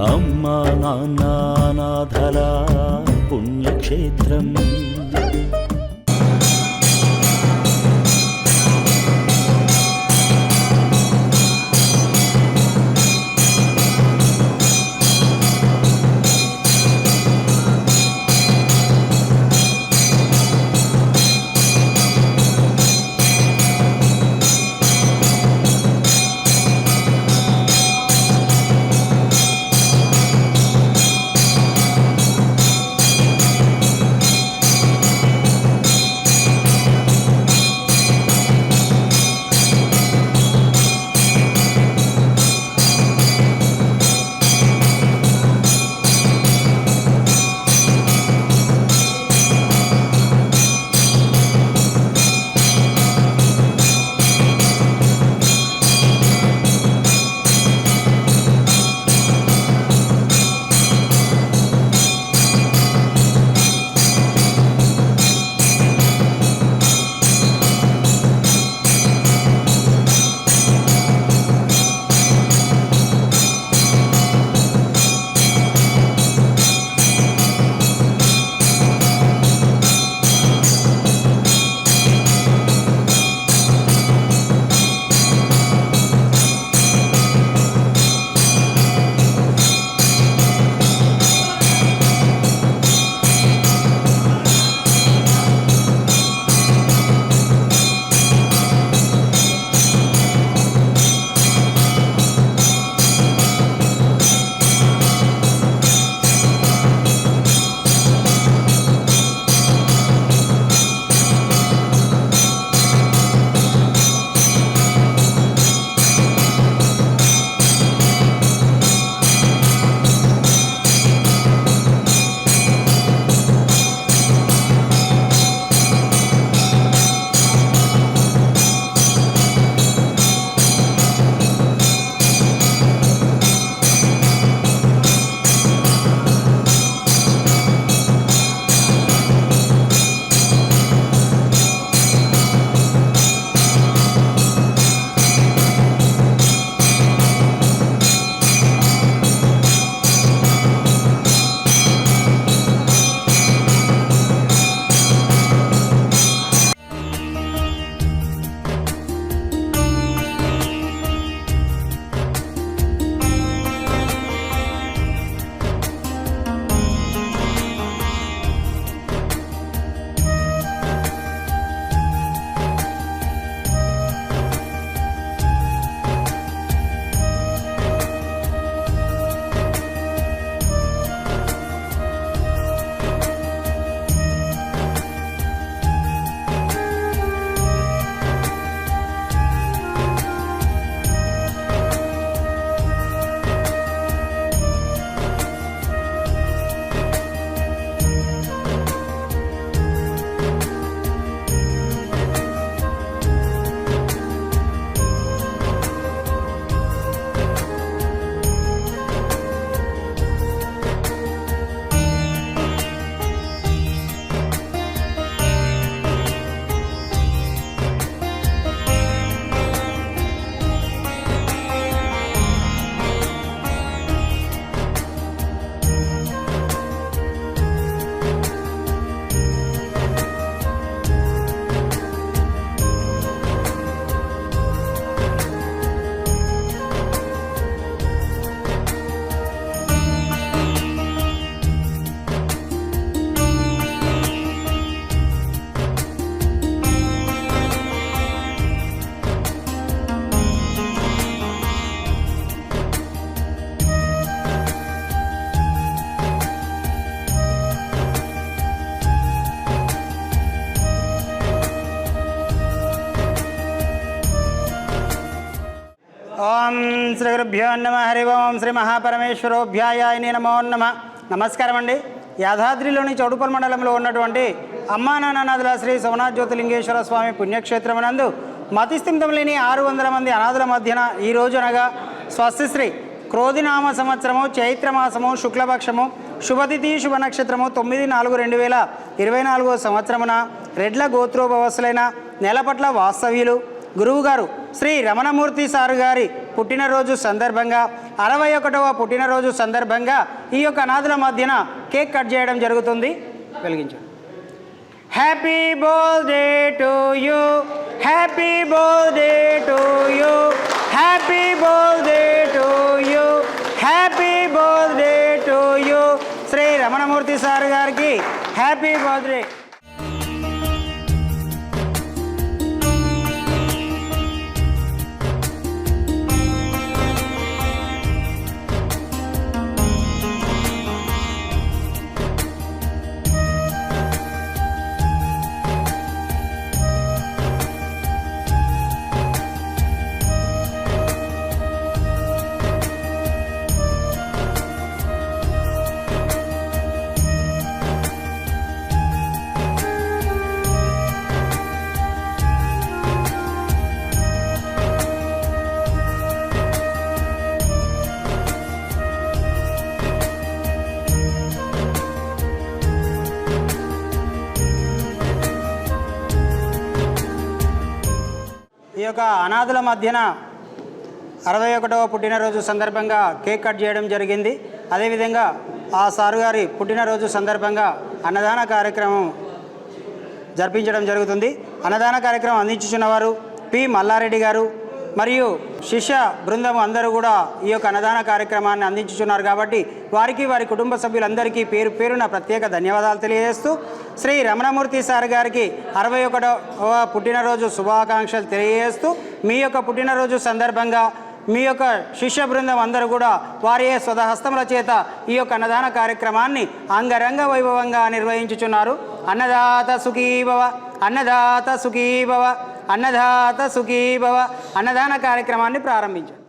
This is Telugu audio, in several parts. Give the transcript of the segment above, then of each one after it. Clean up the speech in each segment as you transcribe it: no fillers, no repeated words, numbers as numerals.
అమ్మా నాన్న అనాథల పుణ్యక్షేత్రం. ఓం శ్రీ గురుభ్యో నమ హరి ఓం శ్రీ మహాపరమేశ్వరోభ్యాయ నమో నమ. నమస్కారం అండి. యాదాద్రిలోని చౌడుపల్ మండలంలో ఉన్నటువంటి అమ్మా నాన్ననాథుల శ్రీ సోమనాథ జ్యోతిలింగేశ్వర స్వామి పుణ్యక్షేత్రమునందు మతిస్థిమితం లేని 600 మంది అనాథుల మధ్యన ఈ రోజు అనగా స్వస్తిశ్రీ క్రోధినామ సంవత్సరము చైత్రమాసము శుక్లపక్షము శుభతిథి శుభ నక్షత్రము 9/4/2024 సంవత్సరమున రెడ్ల గోత్రోభవస్సులైన నెలపట్ల వాస్తవ్యులు గురువుగారు శ్రీ రమణమూర్తి సారు గారి పుట్టినరోజు సందర్భంగా 61వ పుట్టినరోజు సందర్భంగా ఈ యొక్క అనాథుల మధ్యన కేక్ కట్ చేయడం జరుగుతుంది. వెలిగించండి. Happy birthday to you, happy birthday to you, happy birthday to you, happy birthday to you. Sri Ramanamurthy sir గారికి హ్యాపీ బర్త్డే. ఈ యొక్క అనాథుల మధ్యన 61వ పుట్టినరోజు సందర్భంగా కేక్ కట్ చేయడం జరిగింది. అదేవిధంగా ఆ సారు గారి పుట్టినరోజు సందర్భంగా అన్నదాన కార్యక్రమం జరిపించడం జరుగుతుంది. అన్నదాన కార్యక్రమం అందించుచున్నవారు పి మల్లారెడ్డి గారు మరియు శిష్య బృందం అందరూ కూడా ఈ యొక్క అన్నదాన కార్యక్రమాన్ని అందించుచున్నారు. కాబట్టి వారికి వారి కుటుంబ సభ్యులందరికీ పేరు పేరున ప్రత్యేక ధన్యవాదాలు తెలియజేస్తూ శ్రీ రమణమూర్తి సార్ గారికి 61వ పుట్టినరోజు శుభాకాంక్షలు తెలియజేస్తూ మీ యొక్క పుట్టినరోజు సందర్భంగా మీ యొక్క శిష్య బృందం అందరూ కూడా వారి స్వహస్తముల చేత ఈ యొక్క అన్నదాన కార్యక్రమాన్ని అంగరంగ వైభవంగా నిర్వహించుచున్నారు. అన్నదాత సుఖీభవ, అన్నదాత సుఖీభవ, అన్నదాత సుఖీభవ. అన్నదాన కార్యక్రమాన్ని ప్రారంభించారు.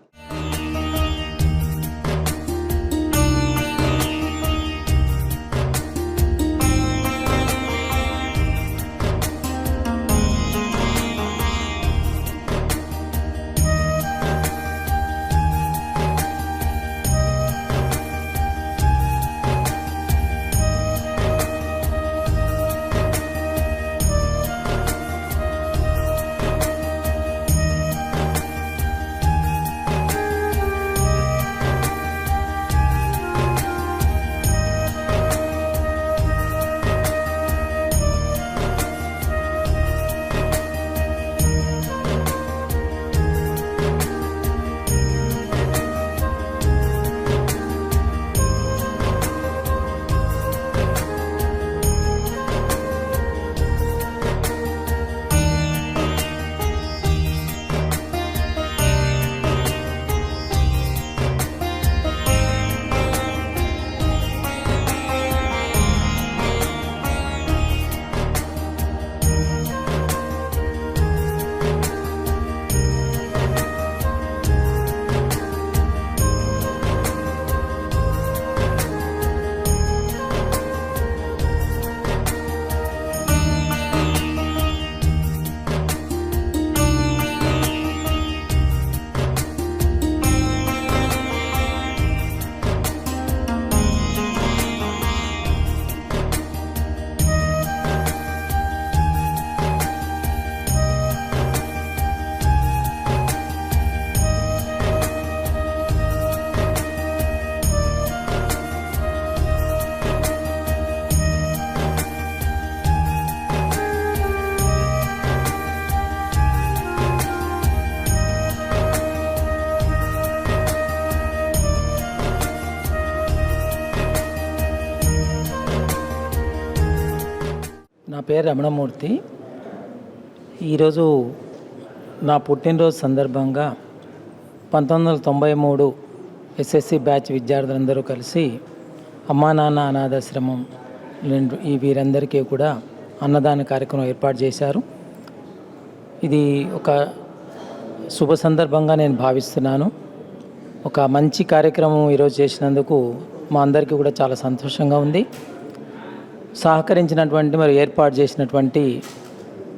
నా పేరు రమణమూర్తి. ఈరోజు నా పుట్టినరోజు సందర్భంగా 1993 ఎస్ఎస్సి బ్యాచ్ విద్యార్థులందరూ కలిసి అమ్మా నాన్న అనాథాశ్రమం వీరందరికీ కూడా అన్నదాన కార్యక్రమం ఏర్పాటు చేశారు. ఇది ఒక శుభ సందర్భంగా నేను భావిస్తున్నాను. ఒక మంచి కార్యక్రమం ఈరోజు చేసినందుకు మా అందరికీ కూడా చాలా సంతోషంగా ఉంది. సహకరించినటువంటి మరి ఏర్పాటు చేసినటువంటి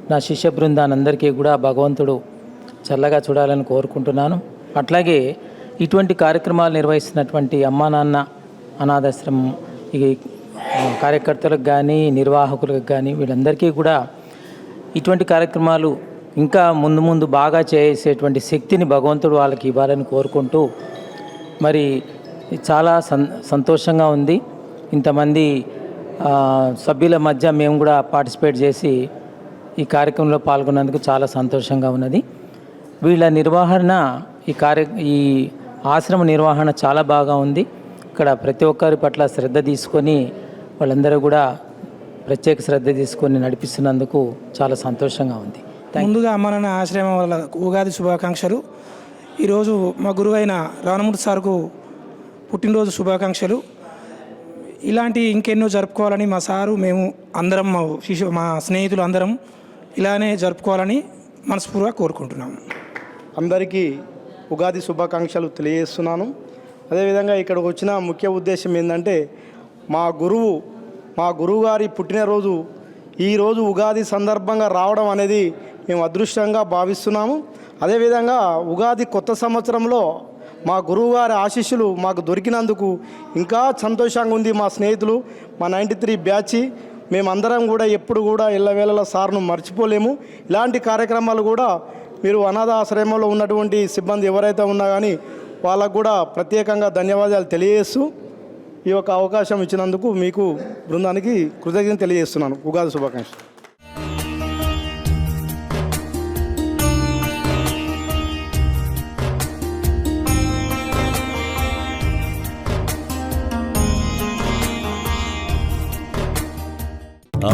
నా శిష్య బృందానందరికీ కూడా భగవంతుడు చల్లగా చూడాలని కోరుకుంటున్నాను. అట్లాగే ఇటువంటి కార్యక్రమాలు నిర్వహిస్తున్నటువంటి అమ్మా నాన్న అనాథాశ్రమం ఈ కార్యకర్తలకు కానీ నిర్వాహకులకు కానీ వీళ్ళందరికీ కూడా ఇటువంటి కార్యక్రమాలు ఇంకా ముందు ముందు బాగా చేసేటువంటి శక్తిని భగవంతుడు వాళ్ళకి ఇవ్వాలని కోరుకుంటూ మరి చాలా సంతోషంగా ఉంది. ఇంతమంది సభ్యుల మధ్య మేము కూడా పార్టిసిపేట్ చేసి ఈ కార్యక్రమంలో పాల్గొన్నందుకు చాలా సంతోషంగా ఉన్నది. వీళ్ళ నిర్వహణ ఈ ఆశ్రమ నిర్వహణ చాలా బాగా ఉంది. ఇక్కడ ప్రతి ఒక్కరి పట్ల శ్రద్ధ తీసుకొని వాళ్ళందరూ కూడా ప్రత్యేక శ్రద్ధ తీసుకొని నడిపిస్తున్నందుకు చాలా సంతోషంగా ఉంది. ముందుగా అమ్మ నాన్న ఆశ్రమం వల్ల ఉగాది శుభాకాంక్షలు. ఈరోజు మా గురువు అయిన రావణమూర్తి సార్కు పుట్టినరోజు శుభాకాంక్షలు. ఇలాంటి ఇంకెన్నో జరుపుకోవాలని మా సారు మేము అందరం మా స్నేహితులు అందరం ఇలానే జరుపుకోవాలని మనస్ఫూర్తిగా కోరుకుంటున్నాము. అందరికీ ఉగాది శుభాకాంక్షలు తెలియజేస్తున్నాను. అదేవిధంగా ఇక్కడికి వచ్చిన ముఖ్య ఉద్దేశం ఏంటంటే మా గురువు గారి పుట్టినరోజు ఈరోజు ఉగాది సందర్భంగా రావడం అనేది మేము అదృష్టంగా భావిస్తున్నాము. అదేవిధంగా ఉగాది కొత్త సంవత్సరంలో మా గురువుగారి ఆశీస్సులు మాకు దొరికినందుకు ఇంకా సంతోషంగా ఉంది. మా స్నేహితులు మా 93 బ్యాచ్ మేమందరం కూడా ఎప్పుడు కూడా ఎల్లవేళలా సార్ను మర్చిపోలేము. ఇలాంటి కార్యక్రమాలు కూడా మీరు అనాథ ఆశ్రమంలో ఉన్నటువంటి సిబ్బంది ఎవరైతే ఉన్నా కానీ వాళ్ళకు కూడా ప్రత్యేకంగా ధన్యవాదాలు తెలియజేస్తూ ఈ యొక్క అవకాశం ఇచ్చినందుకు మీకు బృందానికి కృతజ్ఞత తెలియజేస్తున్నాను. ఉగాది శుభాకాంక్షలు.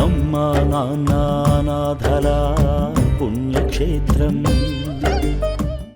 అమ్మా నాన్న అనాథల పుణ్యక్షేత్రం